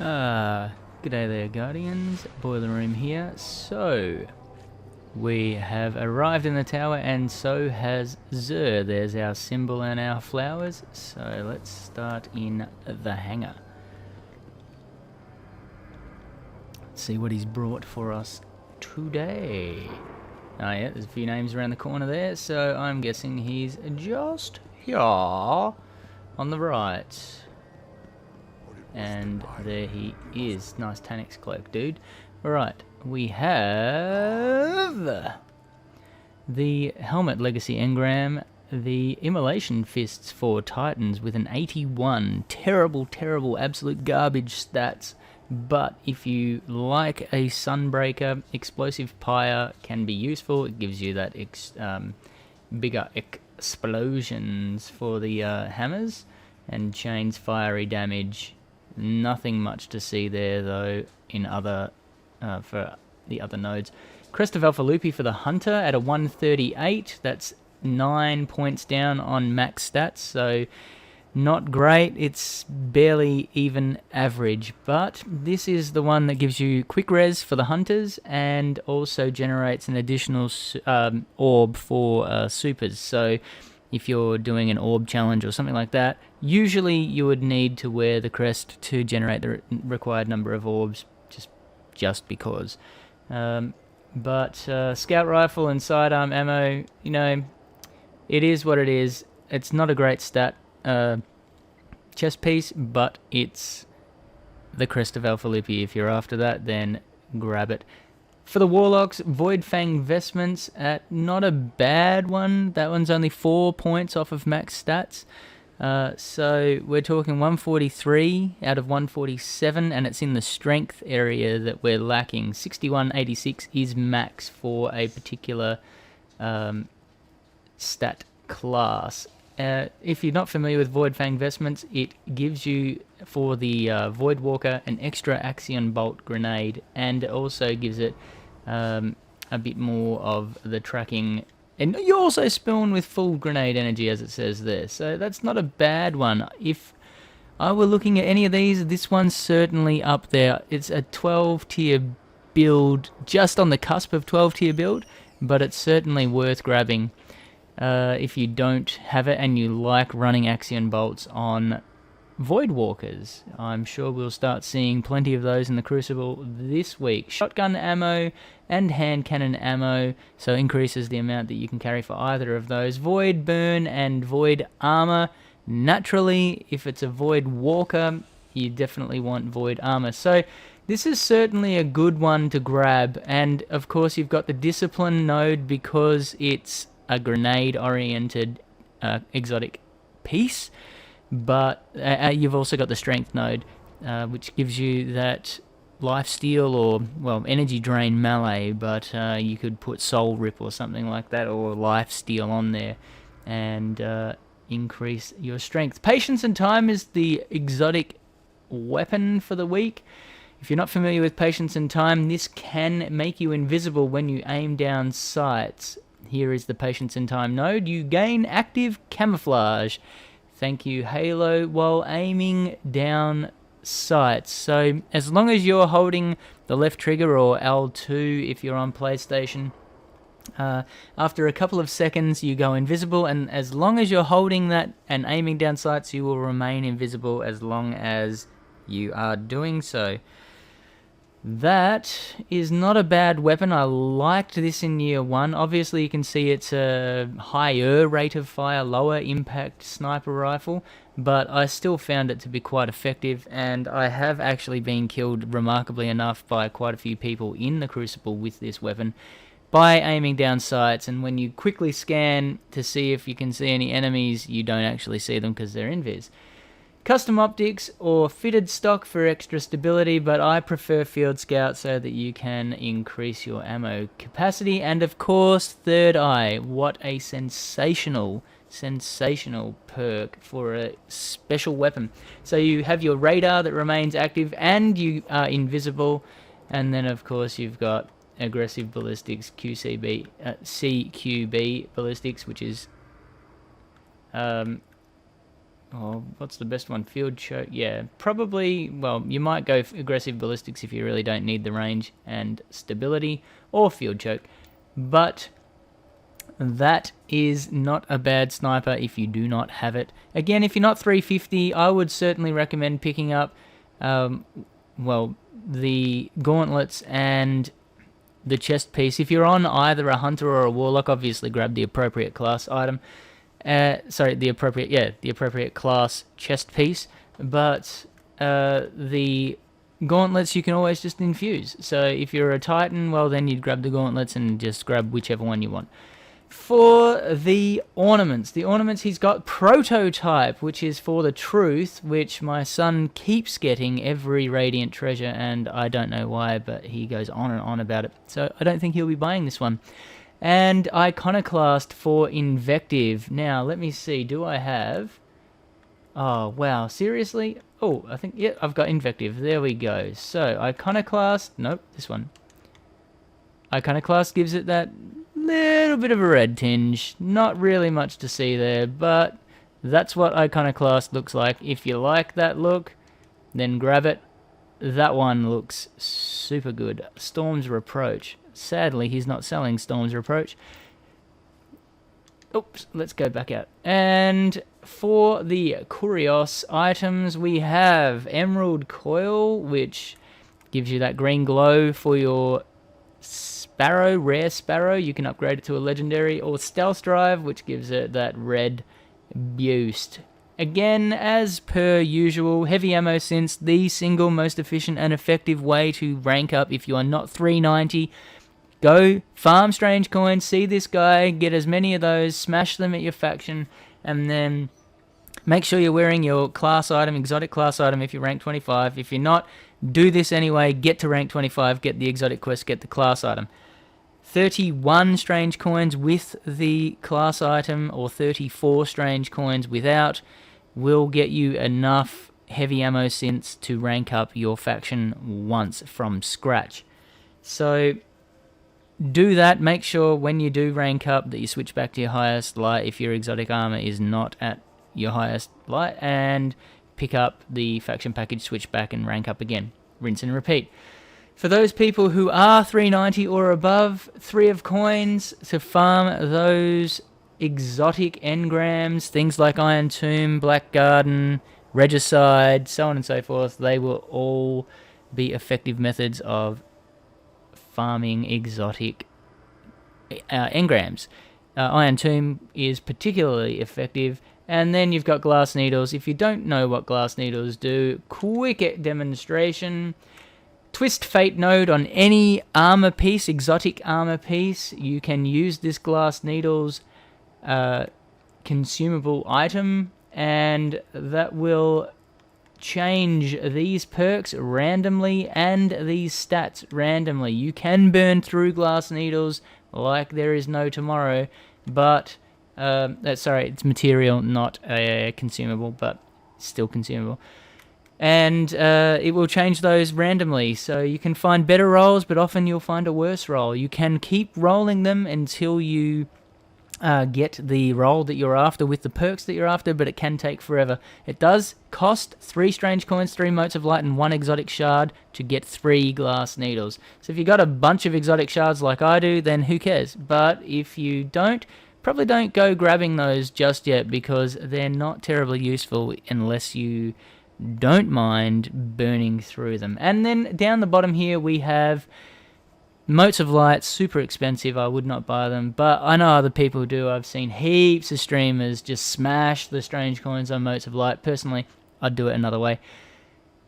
G'day there, Guardians. BoylerRoom here. So, we have arrived in the tower, and so has Xur. There's our symbol and our flowers. So, let's start in the hangar. Let's see what he's brought for us today. Oh yeah, there's a few names around the corner there, so I'm guessing he's just here on the right. And there he is. Nice Tanix cloak, dude. Alright, we have the Helmet Legacy Engram, the Immolation Fists for Titans with an 81. Terrible, absolute garbage stats. But if you like a Sunbreaker, Explosive Pyre can be useful. It gives you that bigger explosions for the hammers, and chains fiery damage. Nothing much to see there though in other for the other nodes. Crest of Alpha Lupi for the Hunter at a 138. That's 9 points down on max stats, so not great. It's barely even average, but this is the one that gives you quick res for the Hunters and also generates an additional orb for supers. So if you're doing an orb challenge or something like that, usually you would need to wear the crest to generate the required number of orbs, just because. But scout rifle and sidearm ammo, you know, it is what it is. It's not a great stat chest piece, but it's the Crest of Alpha Lupi. If you're after that, then grab it. For the Warlocks, Void Fang Vestments at not a bad one. That one's only 4 points off of max stats. So we're talking 143 out of 147, and it's in the strength area that we're lacking. 6186 is max for a particular stat class. If you're not familiar with Void Fang Vestments, it gives you, for the Void Walker, an extra Axion Bolt grenade, and also gives it a bit more of the tracking. And you also spawn with full grenade energy, as it says there, so that's not a bad one. If I were looking at any of these, this one's certainly up there. It's a 12 tier build, just on the cusp of 12 tier build, but it's certainly worth grabbing. If you don't have it and you like running Axion Bolts on Void Walkers, I'm sure we'll start seeing plenty of those in the Crucible this week. Shotgun ammo and hand cannon ammo, so increases the amount that you can carry for either of those. Void Burn and Void Armor. Naturally, if it's a Void Walker, you definitely want Void Armor. So this is certainly a good one to grab, and of course you've got the Discipline node because it's a grenade-oriented exotic piece, but you've also got the Strength node, which gives you that lifesteal or, well, energy drain melee, but you could put Soul Rip or something like that, or lifesteal on there, and increase your strength. Patience and Time is the exotic weapon for the week. If you're not familiar with Patience and Time, this can make you invisible when you aim down sights. Here is the Patience and Time node. You gain active camouflage. Thank you, Halo, while aiming down sights. So as long as you're holding the left trigger, or L2 if you're on PlayStation, after a couple of seconds you go invisible, and as long as you're holding that and aiming down sights, you will remain invisible as long as you are doing so. That is not a bad weapon. I liked this in year one. Obviously you can see it's a higher rate of fire, lower impact sniper rifle, but I still found it to be quite effective, and I have actually been killed remarkably enough by quite a few people in the Crucible with this weapon by aiming down sights, and when you quickly scan to see if you can see any enemies, you don't actually see them because they're invis. Custom optics or fitted stock for extra stability, but I prefer Field Scout so that you can increase your ammo capacity. And of course, Third Eye. What a sensational perk for a special weapon. So you have your radar that remains active and you are invisible, and then of course you've got aggressive ballistics, CQB ballistics, which is Oh, what's the best one? Field choke. Yeah, probably. Well, you might go aggressive ballistics if you really don't need the range and stability, or field choke. But that is not a bad sniper if you do not have it. Again, if you're not 350, I would certainly recommend picking up, well, the gauntlets and the chest piece. If you're on either a hunter or a warlock, obviously grab the appropriate class item. The appropriate class chest piece. But the gauntlets you can always just infuse. So if you're a Titan, well, then you'd grab the gauntlets and just grab whichever one you want. For the ornaments, he's got Prototype, which is for the truth, which my son keeps getting every Radiant Treasure, and I don't know why, but he goes on and on about it. So I don't think he'll be buying this one. And Iconoclast for Invective. Now, let me see, do I have... Oh, wow, seriously? Oh, I think, yeah, I've got Invective. There we go. So, Iconoclast... Nope, this one. Iconoclast gives it that little bit of a red tinge. Not really much to see there, but that's what Iconoclast looks like. If you like that look, then grab it. That one looks super good. Storm's Reproach. Sadly, he's not selling Storm's Reproach. Oops, let's go back out. And for the Kurios items, we have Emerald Coil, which gives you that green glow for your Sparrow, rare Sparrow. You can upgrade it to a legendary, or Stealth Drive, which gives it that red boost. Again, as per usual, heavy ammo synths, the single most efficient and effective way to rank up if you are not 390. Go farm strange coins, see this guy, get as many of those, smash them at your faction, and then make sure you're wearing your class item, exotic class item if you're rank 25. If you're not, do this anyway, get to rank 25, get the exotic quest, get the class item. 31 strange coins with the class item, or 34 strange coins without, will get you enough heavy ammo synths to rank up your faction once from scratch. So do that. Make sure when you do rank up that you switch back to your highest light if your exotic armor is not at your highest light, and pick up the faction package, switch back and rank up again. Rinse and repeat. For those people who are 390 or above, 3 of coins to farm those exotic engrams, things like Iron Tomb, Black Garden, Regicide, so on and so forth, they will all be effective methods of farming exotic engrams. Iron Tomb is particularly effective. And then you've got glass needles. If you don't know what glass needles do, quick demonstration. Twist Fate node on any armor piece, exotic armor piece. You can use this glass needles consumable item, and that will change these perks randomly and these stats randomly. You can burn through glass needles like there is no tomorrow, but it's material, not a consumable, but still consumable. And it will change those randomly, so you can find better rolls, but often you'll find a worse roll. You can keep rolling them until you get the roll that you're after with the perks that you're after, but it can take forever. It does cost 3 strange coins, 3 motes of light, and 1 exotic shard to get 3 glass needles. So if you got a bunch of exotic shards like I do, then who cares? But if you don't, probably don't go grabbing those just yet, because they're not terribly useful unless you don't mind burning through them. And then down the bottom here we have motes of light, super expensive. I would not buy them, but I know other people do. I've seen heaps of streamers just smash the strange coins on motes of light. Personally, I'd do it another way.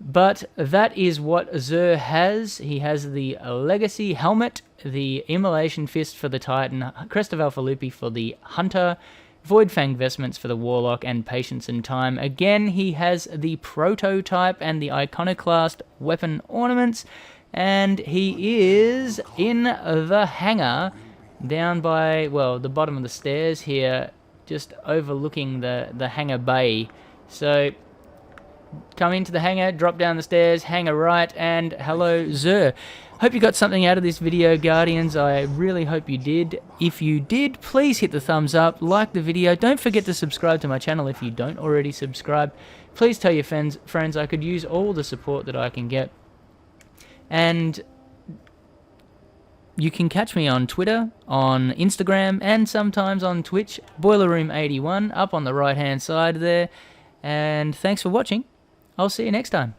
But that is what Xur has. He has the Legacy Helmet, the Immolation Fist for the Titan, Crest of Alpha Lupi for the Hunter, Void Fang Vestments for the Warlock, and Patience and Time. Again, he has the Prototype and the Iconoclast weapon ornaments, and he is in the hangar down by, well, the bottom of the stairs here, just overlooking the hangar bay. So come into the hangar, drop down the stairs, hangar right, and hello Xur. Hope you got something out of this video, Guardians. I really hope you did. If you did, please hit the thumbs up, like the video. Don't forget to subscribe to my channel if you don't already subscribe. Please tell your friends. I could use all the support that I can get. And you can catch me on Twitter, on Instagram, and sometimes on Twitch. BoylerRoom81 up on the right-hand side there. And thanks for watching. I'll see you next time.